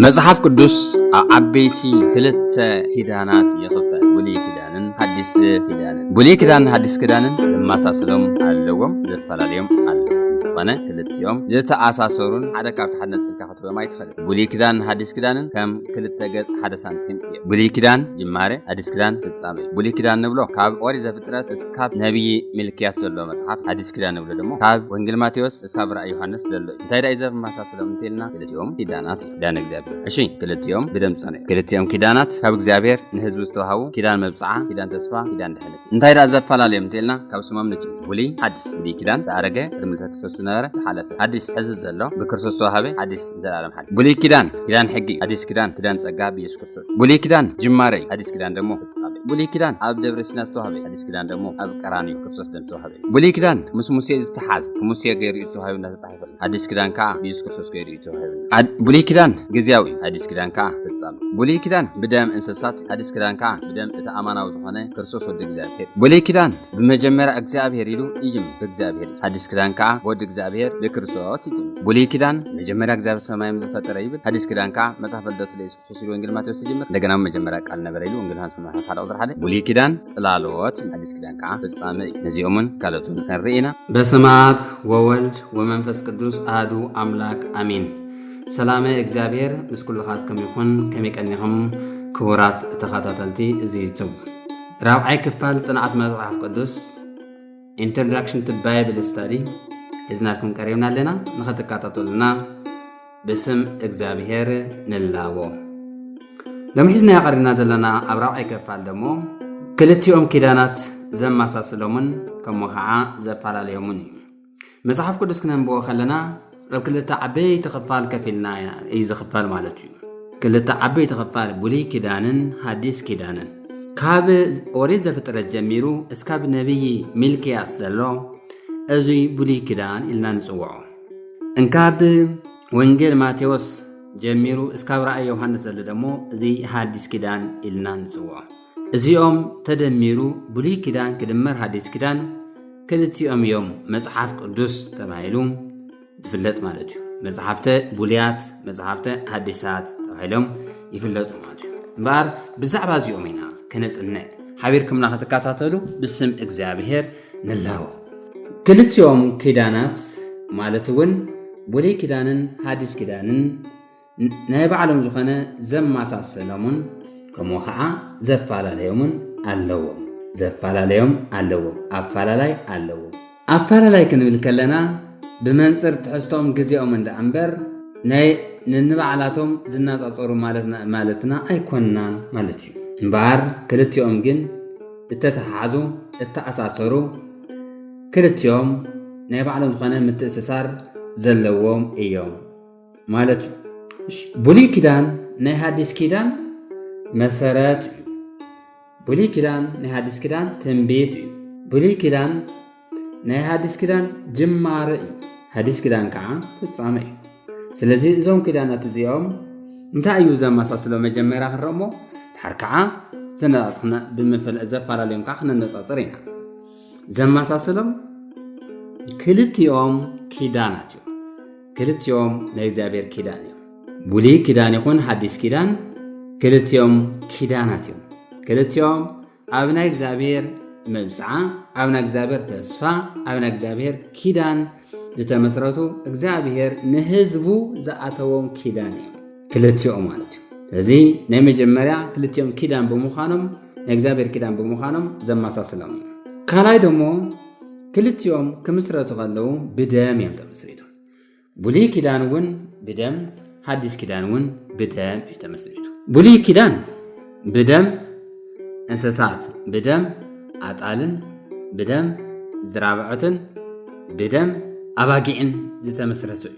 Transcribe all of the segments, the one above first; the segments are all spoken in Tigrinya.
መጽሐፍ ቅዱስ አቤቲ ክልተ ኪዳናት ይኽፈል ብሉይ ኪዳንን ሐዲስ ኪዳንን ብሉይ ኪዳንን ሐዲስ ኪዳንን ዘማሳስሎም ኣለዎም ዘፈላለዮም ኣለዎም ፈነ ክልቲኦም ዝተኣሳሰሩን ሓደ ካብ ተሓነጽ ጽልካ ክትበማ ይትኽእል ብሉይ ኪዳን ሐዲስ ኪዳንን ከም ክልተ ገጽ ሓደ ሳንቲም እዩ ብሉይ ኪዳን ጅማሬ ሐዲስ ኪዳን ፍጻሜ ብሉይ ኪዳን ንብሎ ካብ ኦሪት ዘፍጥረት እስካብ ነቢይ ሚልክያስ ዘሎ መጽሐፍ ሐዲስ ኪዳን ንብሎ ደሞ ካብ ወንጌል ማቴዎስ እስካብ ራእይ ዮሐንስ ዘሎ እንታይ ዳይ ዘማሳስሎም እንተልና ክልቲኦም ኪዳናት ኪዳን እግዚአብሔር እሺ ክልቲኦም ብደም ጸነ ክልቲኦም ኪዳናት ካብ እግዚአብሔር ንህዝቡ ዝተዋሃቡ ኪዳን መብጽዓ ኪዳን ተስፋ ኪዳን ድሕነት እንታይ ዳ ዘፈላለዮም እንተልና ካብ ስሞም ንጭ ብሉይ ሐዲስ ብሉይ ኪዳን ተአረገ ቅድሚ ክርስቶስ ነበረ ሓለፈ ሐዲስ ሕዚ ዘሎ ብክርስቶስ ተዋሃበ ሐዲስ ዘላለም ሐዲስ ብሉይ ኪዳን ኪዳን ሕጊ ሐዲስ ኪዳን ኪዳን ጸጋ በኢየሱስ ክርስቶስ ብሉይ ኪዳን ጅማሬ ሐዲስ ኪዳን ደሞ ፍጻሜ ብሉይ ኪዳን ኣብ ደብረ ሲና ዝተዋሃበ ሐዲስ ኪዳን ደሞ ኣብ ቀራንዮ ክርስቶስ ደም ዝተዋሃበ ብሉይ ኪዳን ምስ ሙሴ ዝተሓዝ ሙሴ ገይሩ ዝተዋሃበ ተጻሒፉ ሐዲስ ኪዳን ካ በኢየሱስ ክርስቶስ ገይሩ ዝተዋሃበ ብሉይ ኪዳን ግዚያዊ ሐዲስ ኪዳን ካ ፍጻሜ ብሉይ ኪዳን ብደም እንስሳት ሐዲስ ኪዳን ካ ብደም ተኣማናዊ ዝኾነ ክርስቶስ ወዲ እግዚአብሔር ብሉይ ኪዳን በመጀመሪያ እግዚአብሔር ይሉ ይጅም በእግዚአብሔር ሐዲስ ኪዳን ካ ወዲ እግዚአብሔር በክርስቶስ ይጅም ብሉይ ኪዳን መጀመሪያ እግዚአብሔር ሰማይን ፈጠረ ይብል ሐዲስ ኪዳን ካ መጽሐፈ ልደቱ ለኢየሱስ ክርስቶስ ይሉ ወንጌል ማቴዎስ ይጀምር እንደገና መጀመሪያ ቃል ነበር ይሉ ወንጌል ዮሐንስ ምዕራፍ 1 ቁጥር 1 ብሉይ ኪዳን ጽላሎት ሐዲስ ኪዳን ካ ፍጻሜ ነዚኦምን ካለቱን ከርኢና በስመ አብ ወወልድ ወመንፈስ ቅዱስ አሐዱ አምላክ አሜን ሰላም እግዚአብሔር ምስ ኩልኻትኩም ይኹን ከመይቀኒኹም ክቡራት ተኸታተልቲ እዚይቱ ራብዓይ ክፋል ጽንዓት መጽሐፍ ቅዱስ ኢንትሮዳክሽን ቱ ባይብል ስታዲ እዝናትኩም ቀሪብና ኣለና ንኸተከታተሉና በስም እግዚአብሔር ንላዎ ለምሕዝና ያቀርብና ዘለና ኣብ ራብዓይ ክፋል ደሞ ክልቲኦም ኪዳናት ዘማሳስሎምን ከምኡ ከዓ ዘፈላለዮምን እዩ መጽሐፍ ቅዱስ ክነንብቦ ከለና ኣብ ክልተ ዓበይቲ ክፋል ከፊልና እዩ ዝኽፈል ማለት እዩ ክልተ ዓበይቲ ክፋል ብሉይ ኪዳንን ሐዲስ ኪዳንን ካብ ኦሪት ዘፍጥረት ጀሚሩ እስካብ ነቢይ ሚልክያስ ዘሎ እዚ ብሉይ ኪዳን ኢልና ንጽውዖ እንካብ ወንጌል ማቴዎስ ጀሚሩ እስካብ ራእይ ዮሐንስ ዘሎ ደሞ እዚ ሐዲስ ኪዳን ኢልና ንጽውዖ እዚኦም ተደሚሩ ብሉይ ኪዳን ክድመር ሐዲስ ኪዳን ክልቲኦም እዮም መጽሐፍ ቅዱስ ተባሂሉ ዝፍለጥ ማለት እዩ መጽሐፍተ ብሉያት መጽሐፍተ ሐዲሳት ተባሂሎም ይፍለጡ ማለት እዩ እምበር ብዛዕባ እዚኦም ኢና ከነጽንዕ ሓቢርኩምና ከተከታተሉ ብስም እግዚአብሔር ንላዎ ክልቲኦም ኪዳናት ማለት እውን ብሉይ ኪዳንን ሐዲስ ኪዳንን ናይ ባዕሎም ዝኾነ ዘማሳሰሎምን ከምኡ ከዓ ዘፈላለዮምን ኣለዎም ኣፈላላይ ኣለዎም ኣፈላላይ ክንብል ከለና ብመንጽር ትሕዝቶም ግዚኦም እንደኣንበር ናይ ንንባዕላቶም ዝናጻጸሩ ማለትና ኣይኮንናን ማለት እዩ እምበር ክልቲኦም ግን እተተሓዙ እተኣሳሰሩ ክልቲኦም ናይ ባዕሎም ዝኾነ ምትእስሳር ዘለዎም እዮም ማለት እዩ ብሉይ ኪዳን ናይ ሐዲስ ኪዳን መሰረት እዩ ብሉይ ኪዳን ናይ ሐዲስ ኪዳን ትንቢት እዩ ብሉይ ኪዳን ናይ ሐዲስ ኪዳን ጅማረ እዩ ሐዲስ ኪዳን ከዓ ፍጻሜ እዩ ስለዚ እዞም ኪዳናት እዚኦም እንታይ እዩ ዘማሳስሎም መጀመርያ ክንረእሞ ድሓር ከዓ ዘነጻጽና ዘፈላለዮም ከዓ ክነነጻጽር ኢና ዘማሳስሎም ክልቲኦም ኪዳናት እዮም ክልቲኦም ናይ እግዚአብሔር ኪዳን እዮም ብሉይ ኪዳን ይኹን ሐዲስ ኪዳን ክልቲኦም ኪዳናት እዮም ክልቲኦም ኣብ ናይ እግዚአብሔር መብጽዓ ኣብ ናይ እግዚአብሔር ተስፋ ኣብ ናይ እግዚአብሔር ኪዳን ዝተመስረቱ እግዚአብሔር ንህዝቡ ዝኣተዎም ኪዳን እዮም ክልቲኦም ማለት እዩ ስለዚ ናይ መጀመርያ ክልቲኦም ኪዳን ብምዃኖም ናይ እግዚአብሔር ኪዳን ብምዃኖም ዘማሳስሎም ካልኣይ ደሞ ክልቲኦም ክምስረቱ ከለዉ ብደም እዮም ተመስሪቱ ብሉይ ኪዳን እውን ብደም ሐዲስ ኪዳን እውን ብደም እዩ ተመስሪቱ ብሉይ ኪዳን ብደም እንስሳት ብደም ኣጣልን ብደም ዝራብዖትን ብደም ኣባጊዕን ዝተመስረቱ እዩ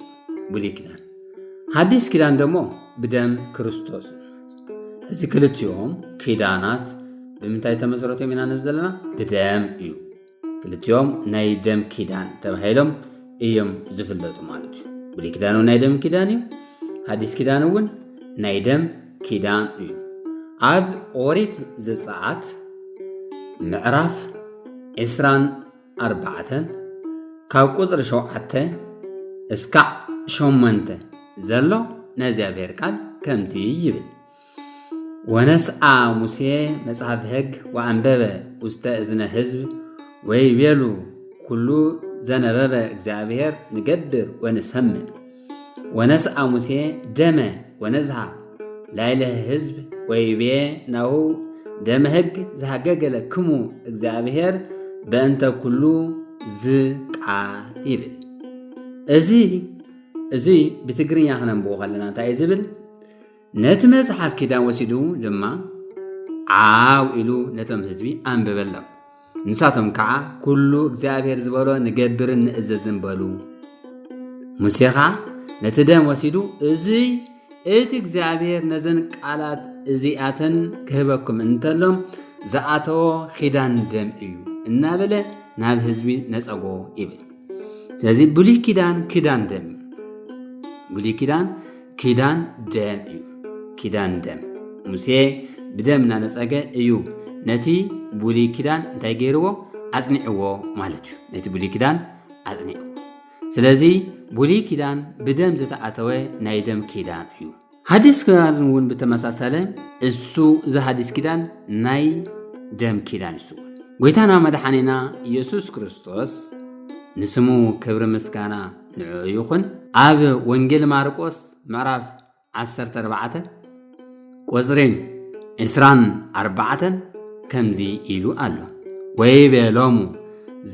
ብሉይ ኪዳን ሐዲስ ኪዳን ደሞ ብደም ክርስቶስ እዚ ክልቲኦም ኪዳናት ብምንታይ ተመስረቱ ኢና ንብል ዘለና ብደም እዩ ክልቲኦም ናይ ደም ኪዳን ተባሂሎም እዮም ዝፍለጡ ማለት እዩ ብሉይ ኪዳን ናይ ደም ኪዳን እዩ ሐዲስ ኪዳን እውን ናይ ደም ኪዳን እዩ ኣብ ኦሪት ዘጸአት ምዕራፍ 24 ካብ ቁጽሪ 7 እስካዕ 8 ዘሎ نزابير قال كمزي يبل ونسعى موسى مصحف هج وأنبب واستأذن حزب ويبيلو كله زنبب እግዚአብሔር نقبر ونسمع ونسعى موسى دم ونزها لايله حزب ويبي نو دم هج زهججل كمو እግዚአብሔር بأنت كله زقع يبل እዚ بتግርኛ خننبو خلنا እንታይ ዝብል ነቲ መጽሐፍ ኪዳን ወሲዱ ድማ ዓው ኢሉ ነቶም ህዝቢ አንብበሎም ንሳቶም ከዓ ኩሉ እግዚአብሔር ዝበሎ ንገብርን ንእዘዝን በሉ ሙሴኻ ነቲ ደም ወሲዱ እዚ እቲ እግዚአብሔር ነዘን ቃላት እዚኣተን ክህበኩም እንተሎም ዝኣተዎ ኪዳን ደም እዩ እናበለ ናብ ህዝቢ ነፀጎ ይብል ስለዚ ብሉይ ኪዳን ኪዳን ደም ብሉይ ኪዳን ኪዳን ደም እዩ ኪዳን ደም ሙሴ ብደምና ነፀገ እዩ ነቲ ብሉይ ኪዳን እንታይ ገይርዎ አጽኒዕዎ ማለት እዩ ነቲ ብሉይ ኪዳን አጽኒዕዎ ስለዚ ብሉይ ኪዳን ብደም ዝተኣተወ ናይ ደም ኪዳን እዩ ሐዲስ ኪዳን እውን ብተመሳሰለ እሱ እዚ ሐዲስ ኪዳን ናይ ደም ኪዳን እሱ ጎይታና መድኃኒና ኢየሱስ ክርስቶስ ንስሙ ክብሪ ምስጋና ንዑ ይኹን ኣብ ወንጌል ማርቆስ ምዕራፍ 14 ቁጽርን 24 ከምዚ ኢሉ ኣሎ ወይቤሎሙ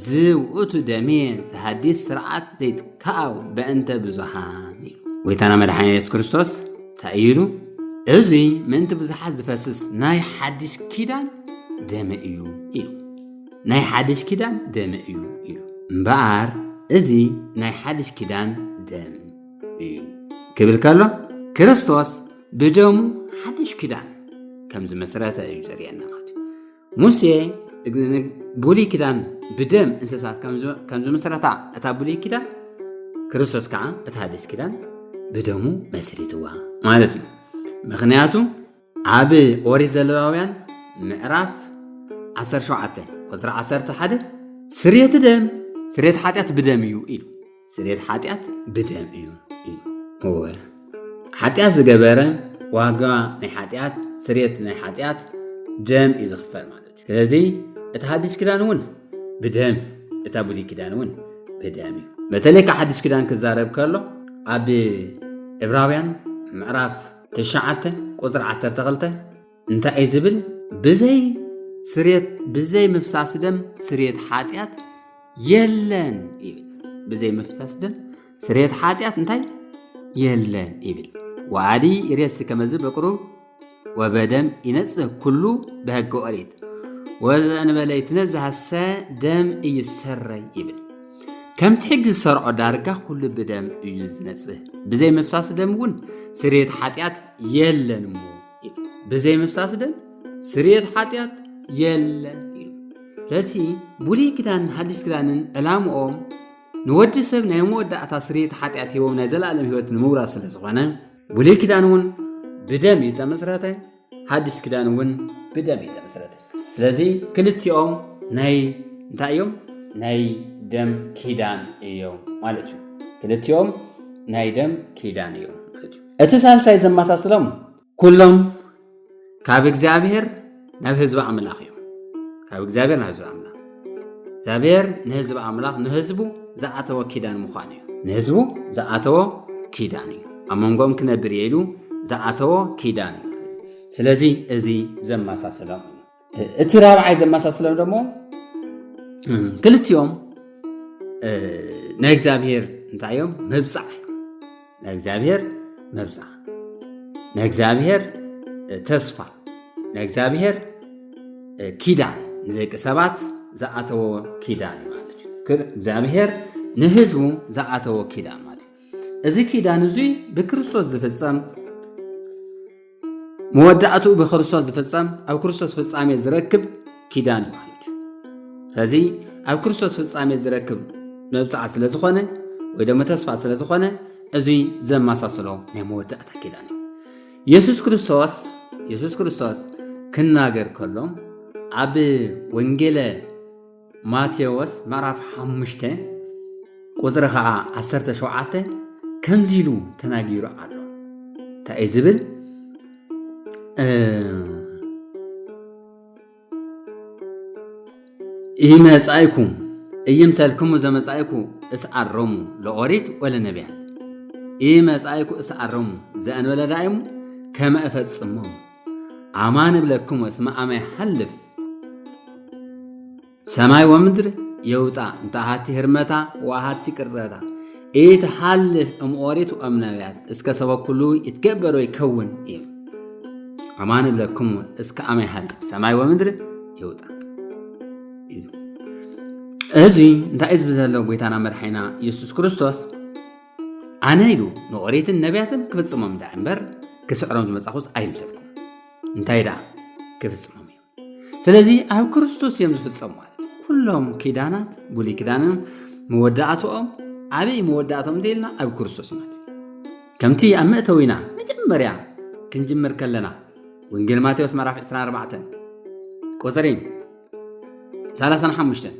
ዝውእቱ ደሜ ዝሐዲስ ስርዓት ዘይትካው በእንተ ብዙሃን ኢሉ ጎይታና መድኃኒና ኢየሱስ ክርስቶስ ታኢሉ እዚ ምእንቲ ብዙሓት ዝፈስስ ናይ ሐዲስ ኪዳን ደም እዩ ኢሉ ናይ ሐዲስ ኪዳን ደም እዩ ኢሉ እምበኣር እዚ ናይ ሐዲስ ኪዳን ደም እዩ ክብል ከሎ ክርስቶስ ብደሙ ሐዲስ ኪዳን ከም ዝመስረተ እዩ ዘርየና ማለት እዩ ሙሴ ብሉይ ኪዳን ብደም እንስሳት ከም ዝመስረታ እታ ብሉይ ኪዳን ክርስቶስ ከዓ እታ ሐዲስ ኪዳን ብደሙ መስሪትዋ ማለት እዩ ምክንያቱ ኣብ ኦሪት ዘሌዋውያን ምዕራፍ 17 ቁጽሪ 11 ስርየት ደም ስርየት ኃጢአት ብደም እዩ ኢሉ ስርየት ኃጢአት ብደም እዩ ኢሉ ኃጢአት ዝገበረ ዋጋ ናይ ኃጢአት ስርየት ናይ ኃጢአት ደም እዩ ዝኽፈል ማለት እዩ ስለዚ እቲ ሐዲስ ኪዳን እውን ብደም እታ ብሉይ ኪዳን እውን ብደም እዩ በተለይ ካብ ሐዲስ ኪዳን ክዛረብ ከሎ ኣብ ዕብራውያን ምዕራፍ 9 ቁጽሪ 12 እንታይ እዩ ዝብል ብዘይ ስርየት ብዘይ ምፍሳስ ደም ስርየት ኃጢአት የለን ይብል ብዘይ ምፍሳስ ደም ስርየት ኃጢአት እንታይ የለን ይብል ወአዲ ይሬስ ከመዝ በቅሩብ ወበደም ይነጽህ ኩሉ በሕገ ኦሪት ወዘንበለ ይትነዝሐሰ ደም እይሰረይ ይብል ከምቲ ሕጊ ዝሰርዖ ዳርጋ ኩሉ ብደም እዩ ዝነጽህ ብዘይ ምፍሳስ ደም እውን ስርየት ኃጢአት የለን ሞ ይብል ብዘይ ምፍሳስ ደም ስርየት ኃጢአት የለን ይሉ ስለዚ ብሉይ ኪዳን ሐዲስ ኪዳንን ዕላምኦም ንወዲ ሰብ ናይ መወዳእታ ስርየት ኃጢአት ሂቦም ናይ ዘላለም ህይወት ንምውራስ ስለ ዝኾነ ብሉይ ኪዳን እውን ብደም እዩ ተመስረተ ሐዲስ ኪዳን እውን ብደም እዩ ተመስረተ ስለዚ ክልቲኦም ናይ እንታይ እዮም ናይ ደም ኪዳን እዮም ማለት እዩ ክልቲኦም ናይ ደም ኪዳን እዮም ማለት እዩ እቲ ሳልሳይ ዘመሳስሎም ኩሎም ካብ እግዚአብሔር ናብ ህዝቢ ኣምላኽ እዮም ካብ እግዚአብሔር ናብ ህዝቢ ኣምላኽ እግዚአብሔር ንህዝቢ ኣምላኽ ንህዝቡ ዝኣተወ ኪዳን ምዃኑ እዩ ንህዝቡ ዝኣተወ ኪዳን እዩ ኣብ መንጎኦም ክነብር ኢሉ ዝኣተወ ኪዳን እዩ ስለዚ እዚ ዘመሳስሎም እቲ ራብዓይ ዘመሳስሎም ደሞ ክልቲኦም ናይ እግዚአብሔር እንታይ እዮም መብፃዕ ናይ እግዚአብሔር መብፃዕ ናይ እግዚአብሔር ተስፋ ናይ እግዚአብሔር ኪዳን ንደቂ ሰባት ዝኣተወ ኪዳን ማለት እዩ እግዚአብሔር ንህዝቡ ዝኣተወ ኪዳን ማለት እዚ ኪዳን እዚ ብክርስቶስ ዝፍጸም መወዳእቱ ብክርስቶስ ዝፍጸም ኣብ ክርስቶስ ፍጻሜ ዝረክብ ኪዳን ማለት እዩ ስለዚ ኣብ ክርስቶስ ፍጻሜ ዝረክብ መብፃዕ ስለ ዝኾነ ወይ ደሞ ተስፋ ስለ ዝኾነ እዚ ዘመሳሰሎ ናይ መወዳእታ ኪዳን እዩ ኢየሱስ ክርስቶስ ክናገር ከሎም ኣብ ወንጌለ ማቴዎስ ምዕራፍ 5 ቁጽሪ 17 ከምዚ ኢሉ ተናጊሩ ኣሎ تأزبل إيما سايكم إيمسالكم زي مسايكم اسعرموا لأوريت ولا نبيان إيما سايكم اسعرموا زي أن ولا دائم كما أفتصموا عمان بلكم اسمع ما يحلف سماي ومدر يوطا انت هاتي هرمتا وهاتي قرصتا ايه تحلف أوريت وأمناويات اسكا سوا كله يتكبر ويكون إيه عمان بلكم اسكا ما يحلف سماي ومدر يوطا أزي انت عايز بزلو بيتانا مرحينا يسوس كريستوس أنا يلو نوريت النبيات كيف تصمم دا أمبر كسعرون زمصاخوس أيمسلكم انت يدا كيف تصمم سلازي أو كريستوس يمز في الصمم كلهم كيدانات بولي كيدانن مودعاتهم عبي مودعاتهم ديلنا أو كريستوس مات كمتي أمأتوينا مجمريا كنجمر كلنا وإنجيل ماتيوس مراف 24 قصرين 35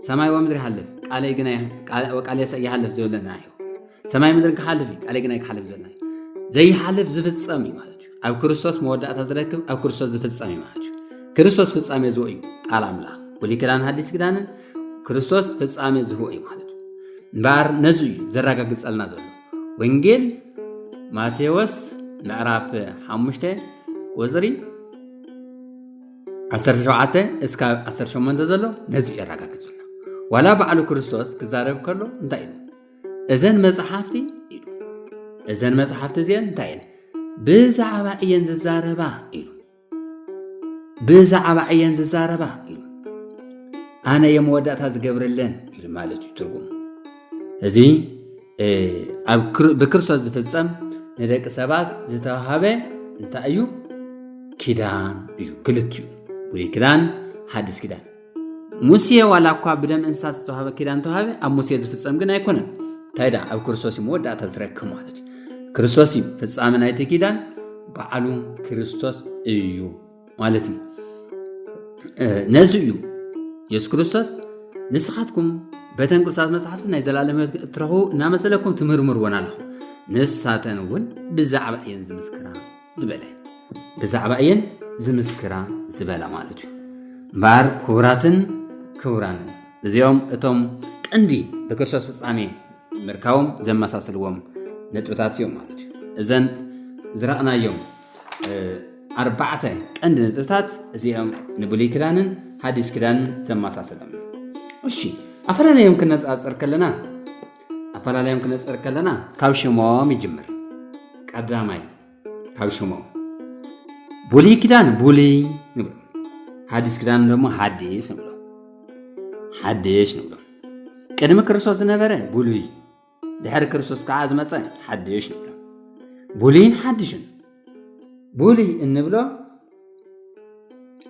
سماي ومدر يحلف قالي جناي وقالي يحلف زولنا ايو سماي مدر كحلف قالي جناي كحلف زولنا زي حلف زفصامي مالتو اب كريستوس مودعت ازركب اب كريستوس زفصامي مالتو كريستوس فصامي زوي قال املاح ولي كلام حديث كدان كريستوس فصامي زوي مالتو بار نزي زراغغصلنا زلو وانجيل ماتيوس ምዕራፍ 5 ቁጥሪ 17 እስከ 18 ዘሎ ነዚ ይራጋግጽና ዋላ በዓሉ ክርስቶስ ክዛረብ ከሎ እንታይ ኢሉ እዘን መጽሓፍቲ ኢሉ እዘን መጽሓፍቲ ዚን እንታይ ኢሉ ብዛዕባ እየን ዝዛረባ ኢሉ ብዛዕባ እየን ዝዛረባ ኢሉ ኣነ የመወዳእታ ዝገብርለን ኢሉ ማለት እዩ ትርጉም እዚ ኣብ በክርስቶስ ዝፍጸም ንደቂ ሰባት ዝተዋሃበ እንታይ እዩ ኪዳን እዩ ክልትዩ ولي كدان حدث كدان موسى ولا قوا بدم انساس توهبه كدان توهبه اب موسى يفصم ግን አይኮነም ታይዳ ኣብ ክርስቶስ ይወዳ ተዝረከ ማለት ክርስቶስ ፍጻሜ ናይቲ ኪዳን በዓሉ ክርስቶስ እዩ ማለት ነው ነዝዩ ኢየሱስ ክርስቶስ ንስኻትኩም በተንቅሳት መጽሐፍት ናይ ዘላለም ሕይወት እትረኹ እናመሰለኩም ትምርምርዎን ኣለኹ ንሳተን እውን ብዛዕባ እየን ዝምስክራ ዝበለ ብዛዕባ እየን ዝምስክራ ዝበላ ማለት እዩ ባር ክብራትን ክብራን እዚኦም እቶም ቀንዲ በክርስቶስ ፍጻሜ ምርካዎም ዘመሳሰልዎም ነጥብታት እዮም ማለት እዩ እዘን ዝራእናዮም ኣርባዕተ ቀንዲ ነጥብታት እዚኦም ንብሉይ ክዳንን ሓዲስ ክዳንን ዘመሳሰሎም እሺ ኣፈላላዮም ክነጻጽር ከለና ካብ ሽሞም ይጅምር ቀዳማይ ካብ ሽሞም بولي كدان بولي نبلو حديث كدان لما حديث نبلو حديث نبلو كدما كريستوس نبره بولي دحر كريستوس كعاز مصا حديث نبلو بولين حديثن بولي نبلو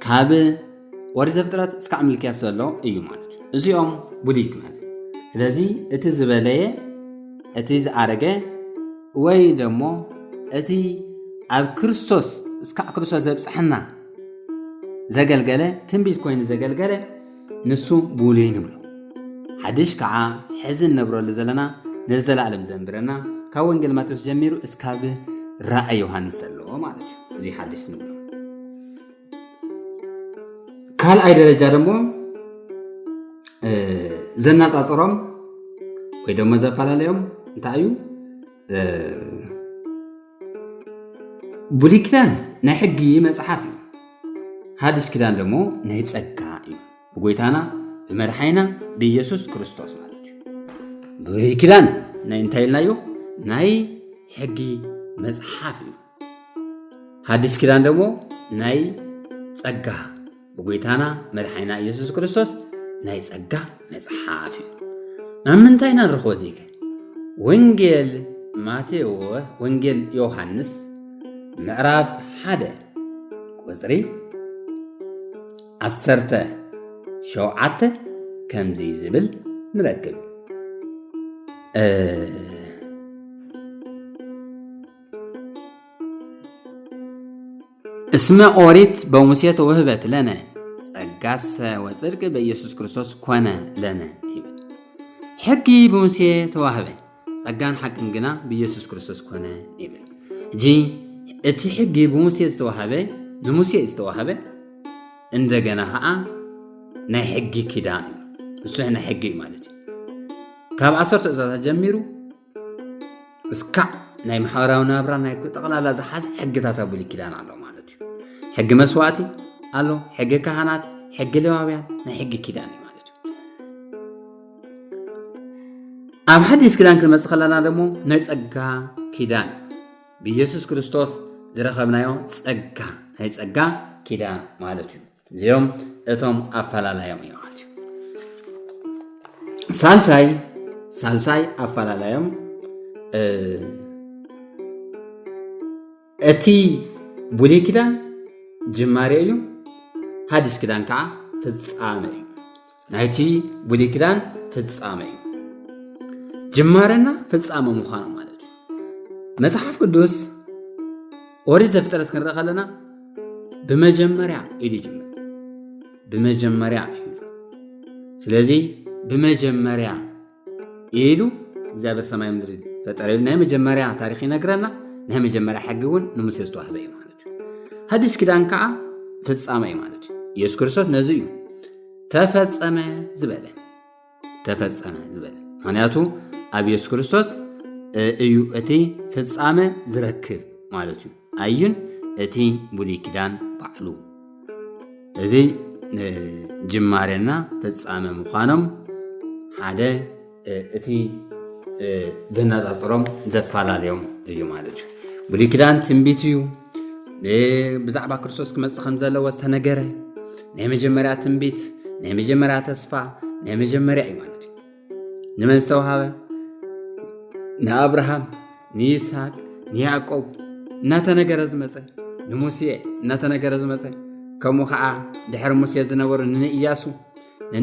كاب ورز فطرات اسك عملكيا سلو ايو مالت ازيوم بولي كمال ስለዚህ እቲ ዝበለየ እቲ ዝአረገ ወይ ደሞ እቲ ኣብ ክርስቶስ እስካ ክርስቶስ ዘብጽሕና ዘገልገለ ትንቢት ኮይኑ ዘገልገለ ንሱ ቡሉይ ንብሎ ሓድሽ ከዓ ሕዝን ነብረሉ ዘለና ንዘላለም ዘንብረና ካብ ወንጌል ማቴዎስ ጀሚሩ እስካብ ራእይ ዮሐንስ ዘሎ ማለት እዩ እዚ ሓድሽ ንብሎ ካልኣይ ደረጃ ደግሞ ዘናጻጽሮም ወይ ደግሞ ዘፈላለዮም እንታይ እዩ بولي كدان نحقي مصحف حديث كدان دمو ناي ጸጋ እዩ በጎይታና በመድኃኒና በኢየሱስ ክርስቶስ ማለት እዩ بولي كدان ናይ እንታይ ኢልናዮ ናይ ሕጊ መጽሐፍ እዩ حديث كدان ደሞ ናይ ጸጋ በጎይታና መድኃኒና ኢየሱስ ክርስቶስ ናይ ጸጋ መጽሐፍ እዩ አምንታይ ናርኾ ዚገ ወንጌል ማቴዎስ ወንጌል ዮሐንስ ምዕራፍ 1 ቁጥሪ 17 ከምዚ ዝብል ንረክብ اسم أوريت بموسى وهبت لنا ጸጋሰ ወጽድቅ በኢየሱስ ክርስቶስ ኮነ ለነ ይብል ሕጊ በሙሴ ተዋህበ ጸጋን ሐቅን ግና በኢየሱስ ክርስቶስ ኮነ ይብል جي اتحجي بموسى استوهبه نموسى استوهبه እንደገና ها ናይ ሕጊ ኪዳን እሱ ህና ሕጊ ማለት ካብ 10 ትእዛዛት ጀሚሩ እስካ ናይ ማሕበራዊ ናብራ ናይ ጠቅላላ ዝሓዝ ሕግታት ብሉይ ኪዳን ኣሎ ማለት እዩ ሕጊ መስዋዕቲ ኣሎ ሕጊ ካህናት ሕጊ ሌዋውያን ናይ ሕጊ ኪዳን ማለት እዩ ኣብ ሓዲስ ኪዳን ክንመጽእ ከለና ደሞ ናይ ጸጋ ኪዳን ብኢየሱስ ክርስቶስ ዝረኸብናዮ ጸጋ ናይ ጸጋ ኪዳን ማለት እዩ እዚኦም እቶም ኣፈላላዮም እዮም ማለት እዩ ሳልሳይ ኣፈላላዮም እቲ ብሉይ ኪዳን ጅማሬ እዩ ሓዲስ ኪዳን ከዓ ፍጻመ እዩ ናይቲ ብሉይ ኪዳን ፍጻመ እዩ ጅማሬና ፍጻመ ምዃኑ ማለት እዩ መጽሓፍ ቅዱስ ኦሪት ዘፍጥረት ክንርኢ ከለና በመጀመሪያ ኢሉ ይጀምር በመጀመሪያ ኢሉ ስለዚ በመጀመሪያ ኢሉ እግዚአብሔር ሰማይ ምድሪ ፈጠረ ናይ መጀመሪያ ታሪኽ ይነግረና ናይ መጀመሪያ ሕጊ እውን ንሙሴ ዝተዋህበ እዩ ማለት እዩ ሓዲስ ኪዳን ከዓ ፍጻመ እዩ ማለት እዩ ኢየሱስ ክርስቶስ ነዚ እዩ ተፈጸመ ዝበለ ምክንያቱ ኣብ ኢየሱስ ክርስቶስ እዩ እቲ ፍጻመ ዝረክብ ማለት እዩ ኣዩን እቲ ብሉይ ኪዳን ባዕሉ እዚ ጅማሬና ፍጻመ ምዃኖም ሓደ እቲ ዘነጻጽሮም ዘፈላለዮም እዩ ማለት እዩ ብሉይ ኪዳን ትንቢት እዩ ብዛዕባ ክርስቶስ ክመጽእ ከም ዘለዎ ዝተነገረ ናይ መጀመርያ ትንቢት ናይ መጀመርያ ተስፋ ናይ መጀመርያ እዩ ማለት እዩ ንመን ዝተዋሃበ ንኣብርሃም ንይስሐቅ ንያዕቆብ እናተነገረ ዝመጸ ንሙሴ እናተነገረ ዝመጸ ከምኡ ከዓ ድሕሪ ሙሴ ዝነበሩ ንኢያሱ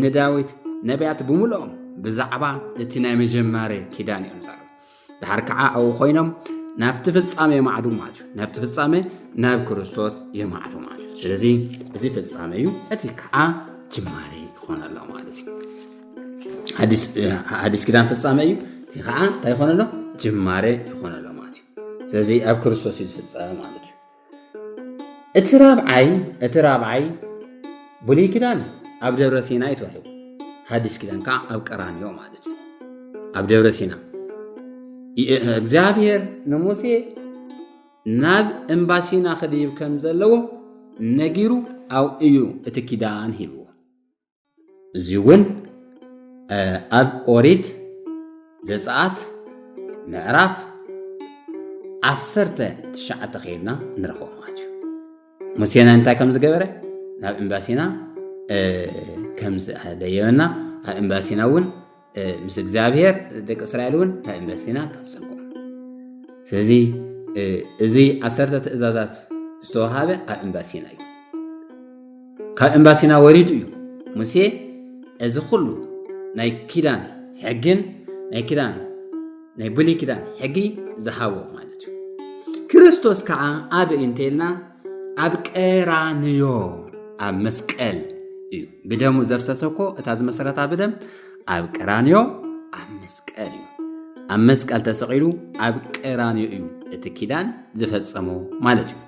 ንዳዊት ነቢያት ብምልኦም ብዛዕባ እቲ ናይ መጀመርያ ኪዳን እዮም ዛረቡ ድሓር ከዓ ኣብኡ ኮይኖም ናብቲ ፍጻመ የማዕዱ ማለት እዩ ናብቲ ፍጻመ ናብ ክርስቶስ የማዕዱ ማለት እዩ ስለዚ እዚ ፍጻመ እዩ እቲ ከዓ ጅማሬ ይኾን ኣሎ ማለት እዩ ሓዲስ ኪዳን ፍጻመ እዩ እቲ ከዓ እንታይ ይኾን ኣሎ ጅማሬ ይኾን ኣሎ ማለት እዩ ስለዚ ኣብ ክርስቶስ እዩ ዝፍጸም ማለት እዩ እቲ ራብዓይ ብሉይ ኪዳን ኣብ ደብረ ሲና ተዋሂቡ ሓዲስ ኪዳን ከዓ ኣብ ቀራንዮ ማለት እዩ ኣብ ደብረ ሲና እግዚአብሔር ንሙሴ ናብ እምባ ሲና ክድይብ ከም ዘለዎ ነጊሩ ኣብ እዩ እቲ ኪዳን ሂብዎ እዚ እውን ኣብ ኦሪት ዘጸአት ምዕራፍ 19 ኸይድና ንረኽቦ ማለት እዩ ሙሴና እንታይ ከም ዝገበረ ናብ እምባ ሲና ከም ዝደየበና ኣብ እምባ ሲና እውን ምስ እግዚአብሔር ደቂ እስራኤል እውን ኣብ እምባ ሲና ከም ዝጸንቆም ስለዚ እዚ 10 ትእዛዛት ዝተዋሃበ ኣብ እምባ ሲና እዩ ካብ እምባ ሲና ወሪዱ እዩ ሙሴ እዚ ኩሉ ናይ ኪዳን ሕግን ናይ ብሉይ ኪዳን ሕጊ ዝሃቦ ማለት እዩ ክርስቶስ ከዓ ኣብ እንተልና ኣብ ቀራንዮ ኣብ መስቀል እዩ ብደሙ ዘፍሰሰኮ እታ ዝመሰረታ ብደም ኣብ ቀራንዮ ኣብ መስቀል እዩ ኣብ መስቀል ተሰቂሉ ኣብ ቀራንዮ እዩ እቲ ኪዳን ዝፈጸሞ ማለት እዩ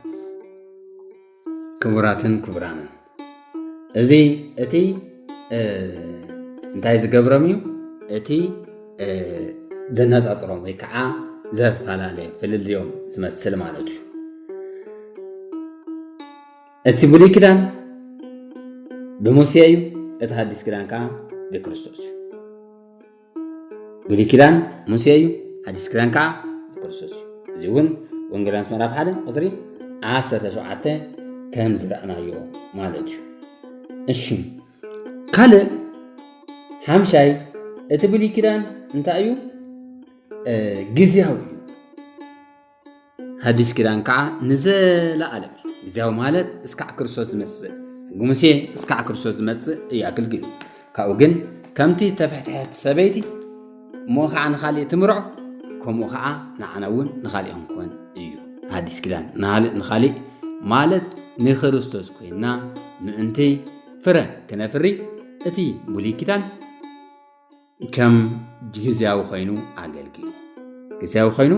ክቡራትን ክቡራንን እዚ እቲ እንታይ ዝገብሮም እዩ እቲ ዘነጻጽሮም ወይ ከዓ ዘፈላለየ ፍልልዮም ዝመስል ማለት እዩ እቲ ብሉይ ኪዳን ብሙሴ እዩ እቲ ሓዲስ ኪዳን ከዓ ብክርስቶስ እዩ ብሉይ ኪዳን ሙሴ እዩ ሓዲስ ኪዳን ከዓ ብክርስቶስ እዩ እዚ እውን ወንጌላውያን ምዕራፍ 1 ቁጽሪ 17 ከም ዝረአናዮ ማለት እዩ እሺ ካልእ ሓምሻይ እቲ ብሉይ ኪዳን እንታይ እዩ ግዝያዊ እዩ ሓዲስ ኪዳን ከዓ ንዘለዓለም ግዝያዊ ማለት እስካዕ ክርስቶስ ዝመጽእ ሙሴ እስካዕ ክርስቶስ ዝመጽእ እዩ ኣገልግሉ ካብኡ ግን ከምቲ ተፍሕትሕት ሰበይቲ እሞ ከዓ ንኻሊእ ትምርዖ ከምኡ ከዓ ንዓና እውን ንኻሊእ ክንኮን እዩ ሓዲስ ኪዳን ንኻሊእ ማለት ንክርስቶስ ኮይና ምእንቲ ፍረ ክነፍሪ እቲ ብሉይ ኪዳን ከም ግዝያዊ ኮይኑ ኣገልግሉ ግዝያዊ ኮይኑ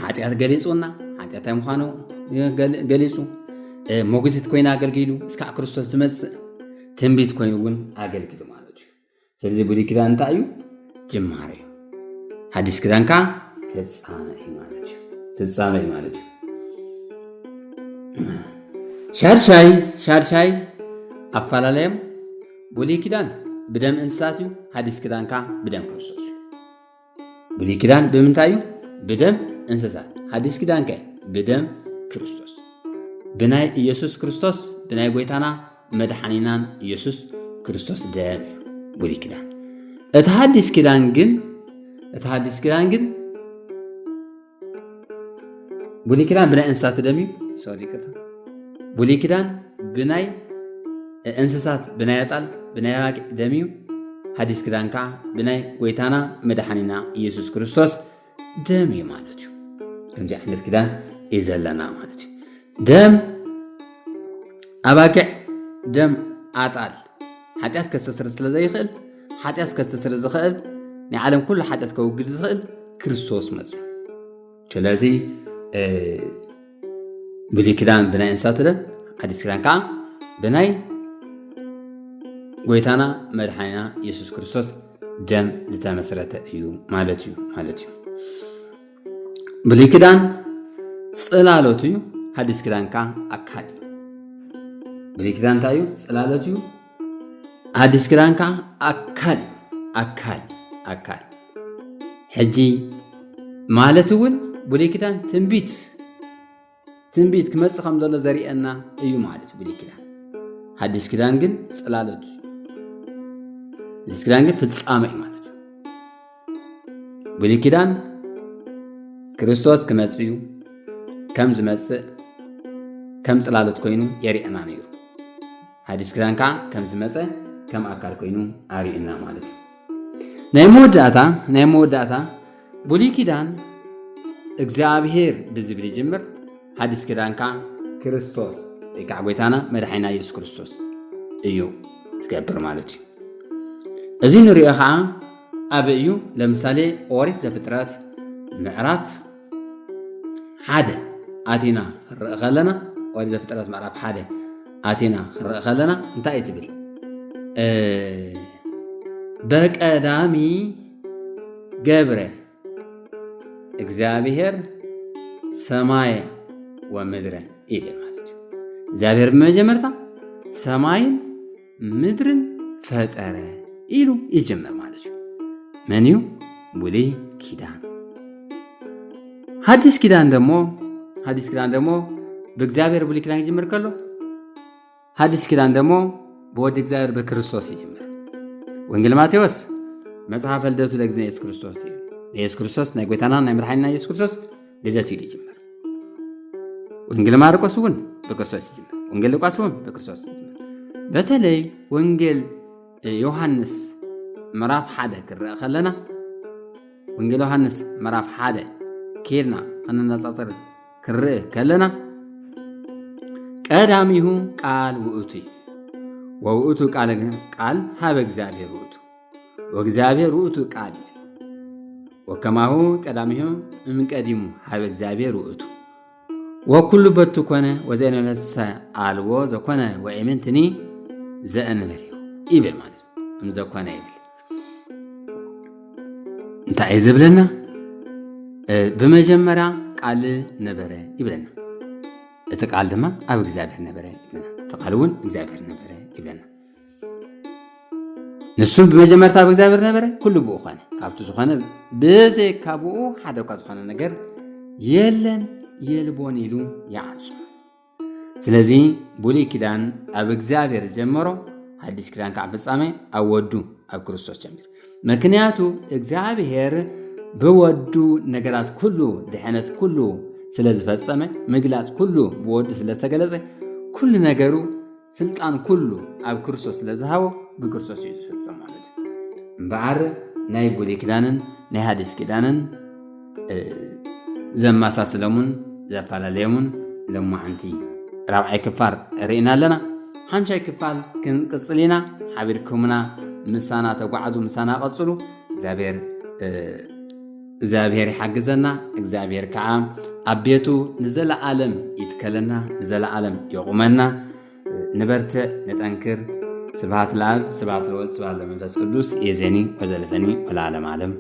ሓጢአት ገሊጹና ሓጢአት ምዃኑ ገሊጹ ሞግዚት ኮይና አገልግሉ እስካዕ ክርስቶስ ዝመጽእ ትንቢት ኮይኑ እውን አገልግሉ ማለት እዩ። ስለዚ ብሉይ ኪዳን እንታይ እዩ? ጅማሬ እዩ። ሓዲስ ኪዳን ከዓ ፍጻመ እዩ ማለት እዩ። ፍጻመ እዩ ማለት እዩ። ሻድሻይ አፈላለዮም ብሉይ ኪዳን ብደም እንስሳት እዩ። ሓዲስ ኪዳን ከዓ ብደም ክርስቶስ እዩ። ብሉይ ኪዳን ብምንታይ እዩ? ብደም እንስሳት። ሓዲስ ኪዳን ከ ብደም ክርስቶስ ብናይ ኢየሱስ ክርስቶስ ብናይ ጎይታና መድሓኒናን ኢየሱስ ክርስቶስ ደም እዩ ብሉይ ኪዳን። እቲ ሓዲስ ኪዳን ግን ብሉይ ኪዳን ብናይ እንስሳት ደም እዩ። ብሉይ ኪዳን ብናይ እንስሳት ብናይ ኣጣል ብናይ ኣባጊዕ ደም እዩ። ሓዲስ ኪዳን ከዓ ብናይ ጎይታና መድሓኒና ኢየሱስ ክርስቶስ ደም እዩ ማለት እዩ። ከምዚ ዓይነት ኪዳን እዩ ዘለና ማለት እዩ። ደም ኣባጊዕ ደም ኣጣል ሓጢአት ከስተስርዝ ስለ ዘይኽእል ሓጢአት ከስተስርዝ ዝኽእል ናይ ዓለም ኩሉ ሓጢአት ከውግድ ዝኽእል ክርስቶስ መፅኡ። ስለዚ ብሉይ ኪዳን ብናይ እንስሳት ደም፣ ሓዲስ ኪዳን ከዓ ብናይ ጎይታና መድሓኒና ኢየሱስ ክርስቶስ ደም ዝተመስረተ እዩ ማለት እዩ። ብሉይ ኪዳን ጽላሎት እዩ። ሓዲስ ኪዳን ከዓ ኣካል እዩ። ብሉይ ኪዳን እንታይ እዩ? ጽላሎት እዩ። ሓዲስ ኪዳን ከዓ ኣካል እዩ። ኣካል ሕጂ ማለት እውን ብሉይ ኪዳን ትንቢት ክመጽእ ከም ዘሎ ዘርእየና እዩ ማለት እዩ ብሉይ ኪዳን። ሓዲስ ኪዳን ግን ጽላሎት እዩ። ሓዲስ ኪዳን ግን ፍጻመ እዩ ማለት እዩ። ብሉይ ኪዳን ክርስቶስ ክመጽእ እዩ ከም ዝመጽእ ከም ጽላሎት ኮይኑ የርእየና ነይሩ። ሓዲስ ኪዳን ከዓ ከም ዝመጸ ከም ኣካል ኮይኑ ኣርእየና ማለት እዩ። ናይ መወዳእታ ብሉይ ኪዳን እግዚአብሔር ብዝብል ይጅምር። ሓዲስ ኪዳን ከዓ ክርስቶስ ወይ ከዓ ጎይታና መድሓኒና ኢየሱስ ክርስቶስ እዩ ዝገብር ማለት እዩ። እዚ ንሪኦ ከዓ ኣብ እዩ ለምሳሌ ኦሪት ዘፍጥረት ምዕራፍ 1 ኣቲና ክንርኢ ከለና ኦሪት ዘፍጥረት ምዕራፍ 1 ኣቲና ክንርኢ ከለና እንታይ እዩ ዝብል? በቀዳሚ ገብረ እግዚአብሔር ሰማየ ወምድረ ይብል ማለት እዩ። እግዚአብሔር ብመጀመርታ ሰማይን ምድርን ፈጠረ ኢሉ ይጀምር ማለት እዩ። መን እዩ? ብሉይ ኪዳን። ሓዲስ ኪዳን ደሞ ብእግዚአብሔር ብሉይ ኪዳን ይጅምር ከሎ ሓዲስ ኪዳን ደሞ ብወዲ እግዚአብሔር በክርስቶስ ይጅምር። ወንጌል ማቴዎስ መጽሓፈ ልደቱ ለእግዚእነ ኢየሱስ ክርስቶስ እዩ። ኢየሱስ ክርስቶስ ናይ ጎይታና ናይ መድሓኒና ኢየሱስ ክርስቶስ ልደት ኢሉ ይጅምር። ወንጌል ማርቆስ እውን በክርስቶስ ይጅምር። ወንጌል ሉቃስ እውን በክርስቶስ ይጅምር። በተለይ ወንጌል ዮሐንስ ምዕራፍ 1 ክርአ ከለና ወንጌል ዮሐንስ ምዕራፍ 1 ኬድና ከነነጻጽር ክርአ ከለና ቀዳሚሁ ቃል ውእቱ ወውእቱ ቃል ሃበ እግዚአብሔር ውእቱ ወእግዚአብሔር ውእቱ ቃል ወከማሁ ቀዳሚሁ እምቀዲሙ ሃበ እግዚአብሔር ውእቱ ወኩሉ በቱ ኮነ ወዘእንበለሰ አልቦ ዘኮነ ወኢምንትኒ ዘእንበል ይብል ማለት እምዘኮነ ይብል እንታይ ዝብለና? ብመጀመርያ ቃል ነበረ ይብለና። እቲ ቃል ድማ ኣብ እግዚአብሔር ነበረ ይብለና። እቲ ቃል እውን እግዚአብሔር ነበረ ይብለና። ንሱ ብመጀመርታ ኣብ እግዚአብሔር ነበረ፣ ኩሉ ብኡ ኮነ። ካብቲ ዝኾነ ብዘይካ ብኡ ሓደ እኳ ዝኾነ ነገር የለን የልቦን ኢሉ ይዓጽ። ስለዚ ብሉይ ኪዳን ኣብ እግዚአብሔር ጀመሮ፣ ሓዲስ ኪዳን ከዓ ፍጻሜ ኣብ ወዱ ኣብ ክርስቶስ ጀሚር። ምክንያቱ እግዚአብሔር ብወዱ ነገራት ኩሉ ድሕነት ኩሉ ስለ ዝፈጸመ ምግላጽ ኩሉ ብወዱ ስለ ዝተገለጸ ኩሉ ነገሩ ስልጣን ኩሉ ኣብ ክርስቶስ ስለ ዝሃቦ ብክርስቶስ እዩ ዝፈጸም ማለት እዩ። እምበዓር ናይ ብሉይ ኪዳንን ናይ ሓዲስ ኪዳንን ዘመሳስለሙን ዘፈላለየሙን ሎማዓንቲ 4ይ ክፋል ርኢና ኣለና። 5ይ ክፋል ክንቅጽል ኢና። ሓቢርኩምና ምሳና ተጓዓዙ፣ ምሳና ቀጽሉ። እግዚአብሔር እግዚአብሔር ይሓግዘና እግዚአብሔር ከዓ አቤቱ ንዘለዓለም ይትከለና ንዘለዓለም ይቁመና ንበርትዕ ንጠንክር ስብሐት ለአብ ስብሐት ለወልድ ስብሐት ለመንፈስ ቅዱስ የዜኒ ወዘልፈኒ ወለዓለመ ዓለም